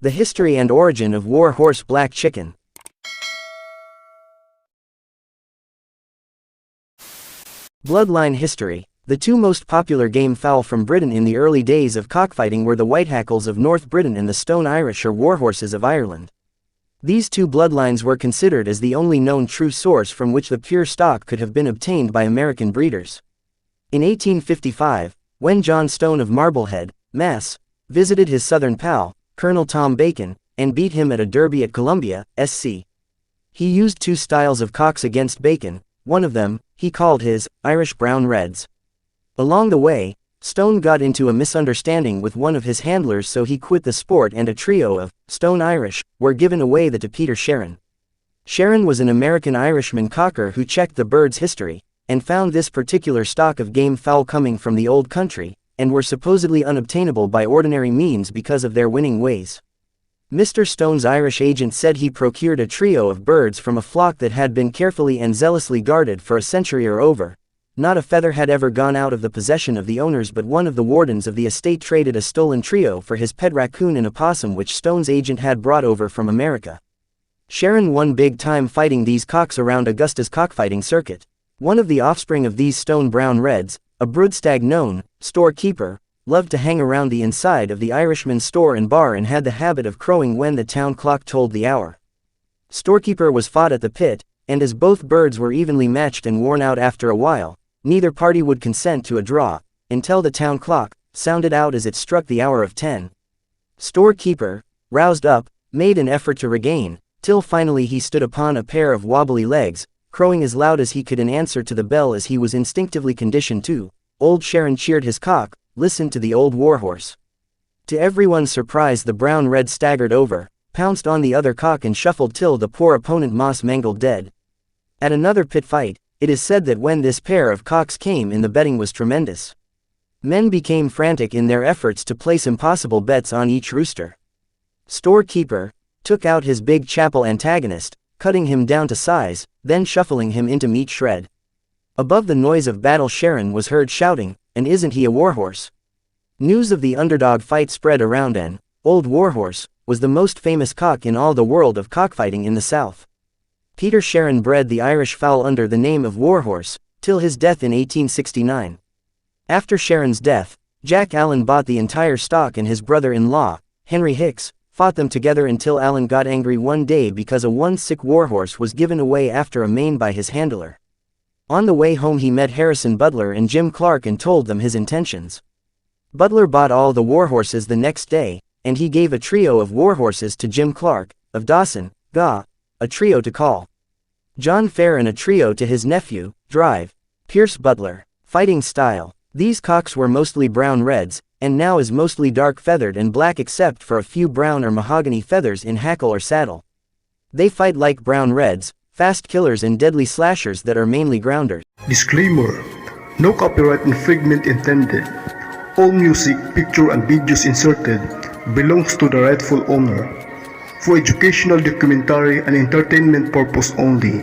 The history and origin of Warhorse black chicken. Bloodline history. The two most popular game fowl from Britain in the early days of cockfighting were the Whitehackles of North Britain and the Stone Irish or Warhorses of Ireland. These two bloodlines were considered as the only known true source from which the pure stock could have been obtained by American breeders. In 1855, when John Stone of Marblehead, Mass., visited his southern pal, Colonel Tom Bacon, and beat him at a derby at Columbia, SC. He used two styles of cocks against Bacon. One of them, he called his Irish Brown Reds. Along the way, Stone got into a misunderstanding with one of his handlers, so he quit the sport and a trio of Stone Irish were given away to Peter Sharon. Sharon was an American Irishman cocker who checked the bird's history, and found this particular stock of game fowl coming from the old country, and were supposedly unobtainable by ordinary means because of their winning ways. Mr. Stone's Irish agent said he procured a trio of birds from a flock that had been carefully and zealously guarded for a century or over. Not a feather had ever gone out of the possession of the owners, but one of the wardens of the estate traded a stolen trio for his pet raccoon and opossum which Stone's agent had brought over from America. Sharon won big time fighting these cocks around Augusta's cockfighting circuit. One of the offspring of these Stone Brown Reds, a broodstag known, storekeeper, loved to hang around the inside of the Irishman's store and bar and had the habit of crowing when the town clock told the hour. Storekeeper was fought at the pit, and as both birds were evenly matched and worn out after a while, neither party would consent to a draw, until the town clock sounded out as it struck the hour of 10. Storekeeper, roused up, made an effort to regain, till finally he stood upon a pair of wobbly legs, crowing as loud as he could in answer to the bell as he was instinctively conditioned to. Old Sharon cheered his cock, listened to the old Warhorse. To everyone's surprise the brown red staggered over, pounced on the other cock and shuffled till the poor opponent moss-mangled dead. At another pit fight, it is said that when this pair of cocks came in the betting was tremendous. Men became frantic in their efforts to place impossible bets on each rooster. Storekeeper took out his big chapel antagonist, cutting him down to size, then shuffling him into meat shred. Above the noise of battle Sharon was heard shouting, "And isn't he a warhorse?" News of the underdog fight spread around, and Old Warhorse was the most famous cock in all the world of cockfighting in the South. Peter Sharon bred the Irish fowl under the name of Warhorse, till his death in 1869. After Sharon's death, Jack Allen bought the entire stock and his brother-in-law, Henry Hicks, fought them together until Allen got angry one day because a one-sick warhorse was given away after a main by his handler. On the way home he met Harrison Butler and Jim Clark and told them his intentions. Butler bought all the warhorses the next day, and he gave a trio of warhorses to Jim Clark, of Dawson, Ga, a trio to call John Fair and a trio to his nephew, Drive, Pierce Butler. Fighting style. These cocks were mostly brown reds, and now is mostly dark feathered and black except for a few brown or mahogany feathers in hackle or saddle. They fight like brown reds, fast killers and deadly slashers that are mainly grounders. Disclaimer: no copyright infringement intended. All music, picture and videos inserted belongs to the rightful owner. For educational, documentary and entertainment purpose only.